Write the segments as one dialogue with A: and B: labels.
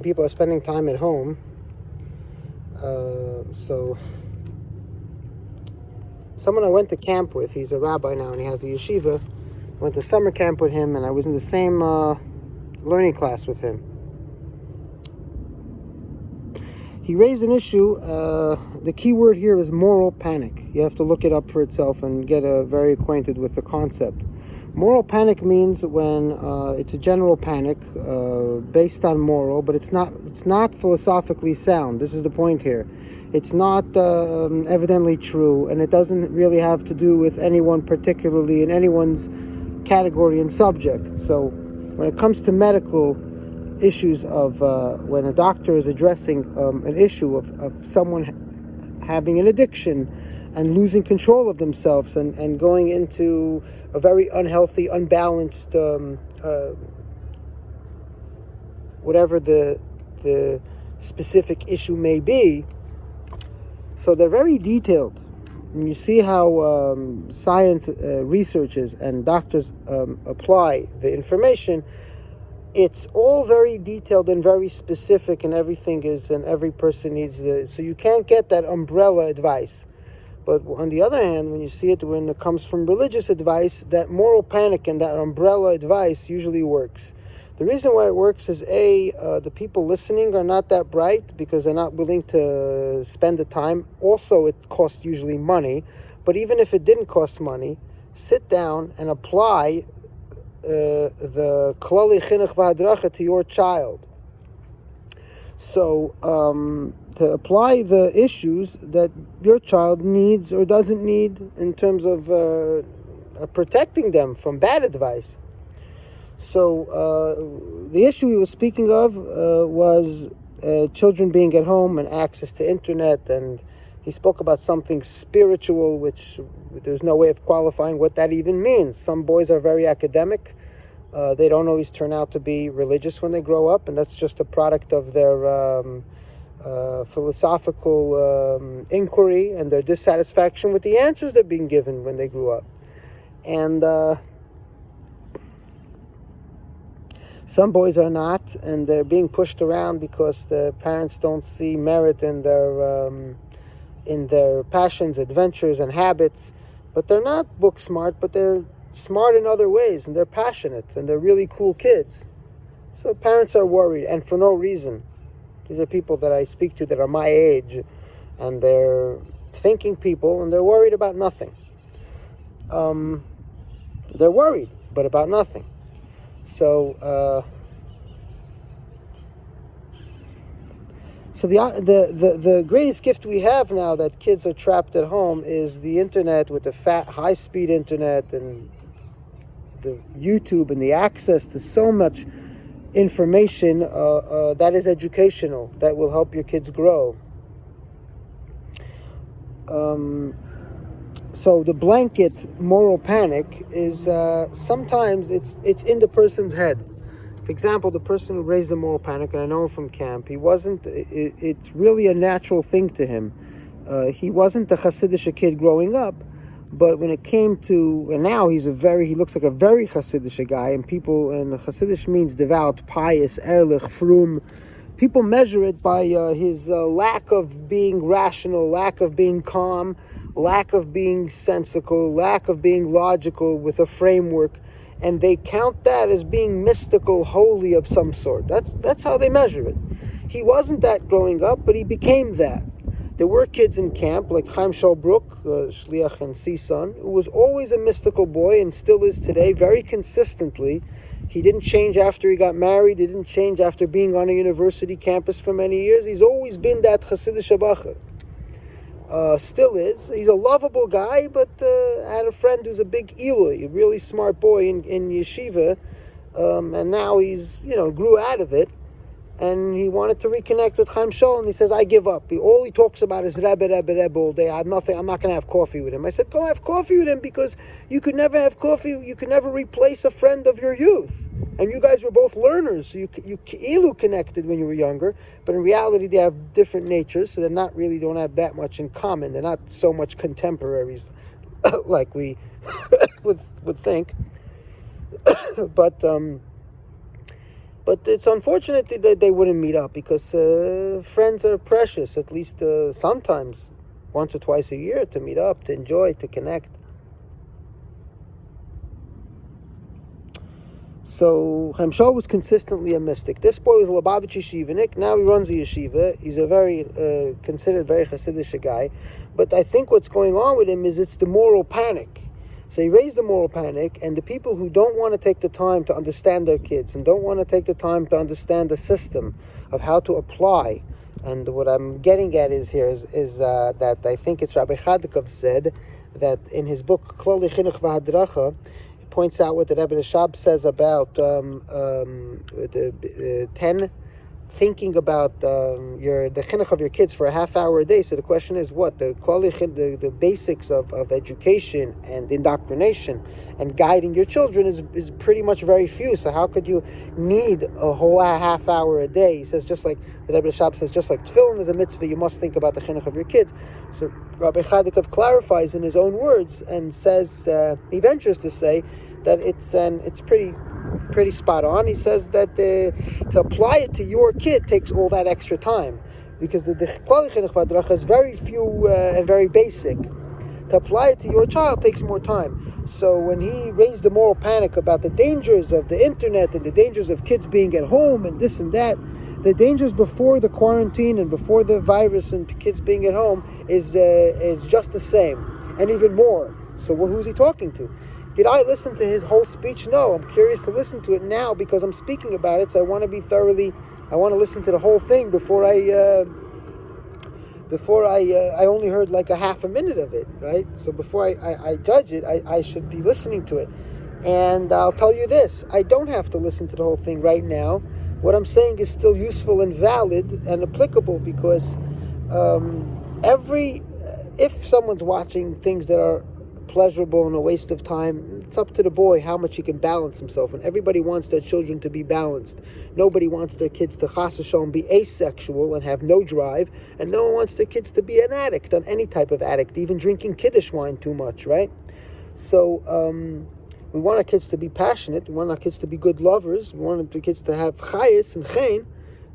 A: People are spending time at home. So someone I went to camp with, he's a rabbi now and he has a yeshiva. I went to summer camp with him and I was in the same learning class with him. He raised an issue. The key word here is moral panic. You have to look it up for itself and get very acquainted with the concept. Moral panic means when it's a general panic based on moral, but it's not philosophically sound. This is the point here. It's not evidently true, and it doesn't really have to do with anyone particularly in anyone's category and subject. So when it comes to medical issues of when a doctor is addressing an issue of someone having an addiction and losing control of themselves and going into a very unhealthy, unbalanced, whatever the specific issue may be. So they're very detailed. And you see how science researchers and doctors apply the information. It's all very detailed and very specific, and everything is, and every person needs so you can't get that umbrella advice. But on the other hand, when you see it when it comes from religious advice, that moral panic and that umbrella advice usually works. The reason why it works is the people listening are not that bright because they're not willing to spend the time. Also, it costs usually money. But even if it didn't cost money, sit down and apply the klali chinuch v'hadracha to your child. So to apply the issues that your child needs or doesn't need in terms of protecting them from bad advice. So the issue he was speaking of was children being at home and access to internet, and he spoke about something spiritual, which there's no way of qualifying what that even means. Some boys are very academic. They don't always turn out to be religious when they grow up, and that's just a product of their philosophical inquiry and their dissatisfaction with the answers they're being given when they grew up. And some boys are not, and they're being pushed around because the parents don't see merit in their passions, adventures, and habits. But they're not book smart, but they're smart in other ways, and they're passionate, and they're really cool kids. So parents are worried, and for no reason. These are people that I speak to that are my age, and they're thinking people, and they're worried about nothing. They're worried, but about nothing. So the greatest gift we have now that kids are trapped at home is the internet, with the high-speed internet and the YouTube and the access to so much information that is educational, that will help your kids grow. So the blanket moral panic is sometimes it's in the person's head. For example, the person who raised the moral panic, and I know him from camp, it's really a natural thing to him. He wasn't a Hasidic kid growing up, but when it came to, and now he looks like a very Hasidic guy, and Hasidic means devout, pious, ehrlich, frum. People measure it by his lack of being rational, lack of being calm, lack of being sensical, lack of being logical with a framework, and they count that as being mystical, holy of some sort. That's how they measure it. He wasn't that growing up, but he became that. There were kids in camp, like Chaim Shalbrook, Shliach and Sisan, who was always a mystical boy and still is today, very consistently. He didn't change after he got married. He didn't change after being on a university campus for many years. He's always been that Hasidic Shabachar. Still is. He's a lovable guy, but I had a friend who's a big Eloi, a really smart boy in yeshiva, and now he's, grew out of it, and he wanted to reconnect with Chaim Shol, and he says, I give up. All he talks about is Rebbe all day. I'm not going to have coffee with him. I said, go have coffee with him, because you could never have coffee, you could never replace a friend of your youth. And you guys were both learners, so you Elu connected when you were younger, but in reality they have different natures, so don't have that much in common. They're not so much contemporaries like we would think. But But it's unfortunate that they wouldn't meet up, because friends are precious, at least sometimes, once or twice a year, to meet up, to enjoy, to connect. So Chaim Shol was consistently a mystic. This boy was a Lubavitch yeshivanik. Now he runs a yeshiva. He's a very considered very Hasidic guy. But I think what's going on with him is it's the moral panic. So he raised the moral panic, and the people who don't want to take the time to understand their kids and don't want to take the time to understand the system of how to apply. And what I'm getting at is that I think it's Rabbi Chadikov said that in his book Klali Chinuch V'Hadracha, points out what the Rebbe Rashab says about the 10 thinking about the chinuch of your kids for a half hour a day. So the question is what? The basics of education and indoctrination and guiding your children is pretty much very few. So how could you need a whole half hour a day? He says, just like the Rebbe Rashab says, just like tefillin is a mitzvah, you must think about the chinuch of your kids. So Rabbi Chadikov clarifies in his own words and says, he ventures to say that it's pretty spot on. He says that to apply it to your kid takes all that extra time, because the Klali Chinuch V'Hadracha is very few and very basic. To apply it to your child takes more time. So when he raised the moral panic about the dangers of the internet and the dangers of kids being at home and this and that, the dangers before the quarantine and before the virus and kids being at home is just the same and even more. So who's he talking to? Did I listen to his whole speech? No, I'm curious to listen to it now because I'm speaking about it. So I want to listen to the whole thing before I only heard like a half a minute of it, right? So before I judge it, I should be listening to it. And I'll tell you this, I don't have to listen to the whole thing right now. What I'm saying is still useful and valid and applicable, because if someone's watching things that are pleasurable and a waste of time, it's up to the boy how much he can balance himself. And everybody wants their children to be balanced. Nobody wants their kids to chas v'shalom be asexual and have no drive, and no one wants their kids to be an addict, on any type of addict, even drinking kiddush wine too much, right? So we want our kids to be passionate, we want our kids to be good lovers, we want our kids to have chayis and chen,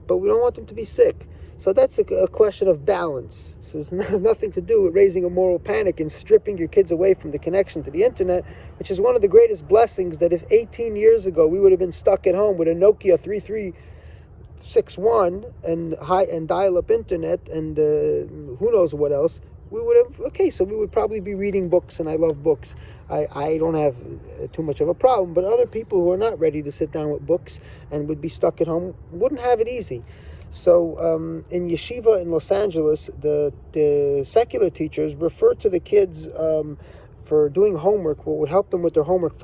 A: but we don't want them to be sick. So that's a question of balance. So it's nothing to do with raising a moral panic and stripping your kids away from the connection to the internet, which is one of the greatest blessings. That if 18 years ago we would have been stuck at home with a Nokia 3361 and dial-up internet and who knows what else, we would have, so we would probably be reading books, and I love books. I don't have too much of a problem, but other people who are not ready to sit down with books and would be stuck at home wouldn't have it easy. So in yeshiva in Los Angeles, the secular teachers refer to the kids for doing homework, what would help them with their homework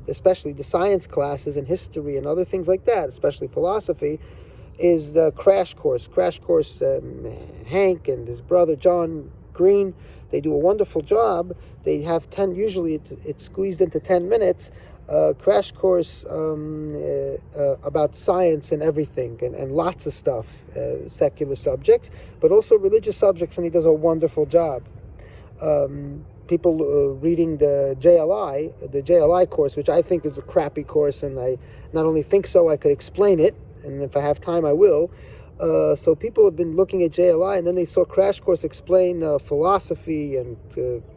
A: especially the science classes and history and other things like that, especially philosophy, is the crash course. Hank and his brother John Green, they do a wonderful job. They have 10, usually it's squeezed into 10 minutes, crash course about science and everything, and lots of stuff, secular subjects, but also religious subjects, and he does a wonderful job. People reading the JLI course, which I think is a crappy course, and I not only think so, I could explain it, and if I have time I will. So people have been looking at JLI, and then they saw Crash Course explain philosophy and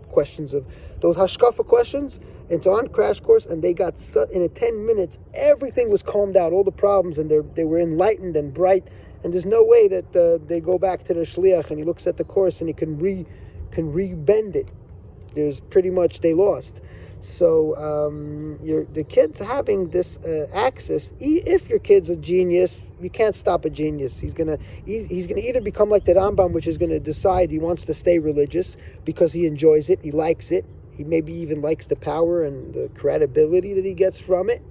A: questions of those hashkafa questions. It's on Crash Course, and they got in 10 minutes, everything was combed out, all the problems, and they were enlightened and bright. And there's no way that they go back to the shliach and he looks at the course and he can re-bend it. There's pretty much they lost. So the kids having this access. If your kid's a genius, you can't stop a genius. He's gonna either become like the Rambam, which is gonna decide he wants to stay religious because he enjoys it, he likes it, he maybe even likes the power and the credibility that he gets from it,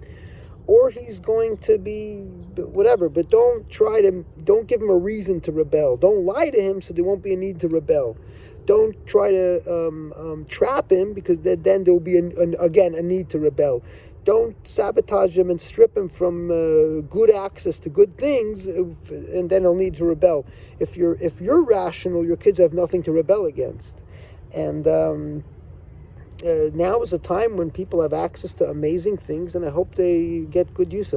A: or he's going to be whatever. But don't give him a reason to rebel. Don't lie to him so there won't be a need to rebel. Don't try to trap him, because then there'll be again a need to rebel. Don't sabotage him and strip him from good access to good things, and then he'll need to rebel. If you're rational, your kids have nothing to rebel against. And now is a time when people have access to amazing things, and I hope they get good use of it.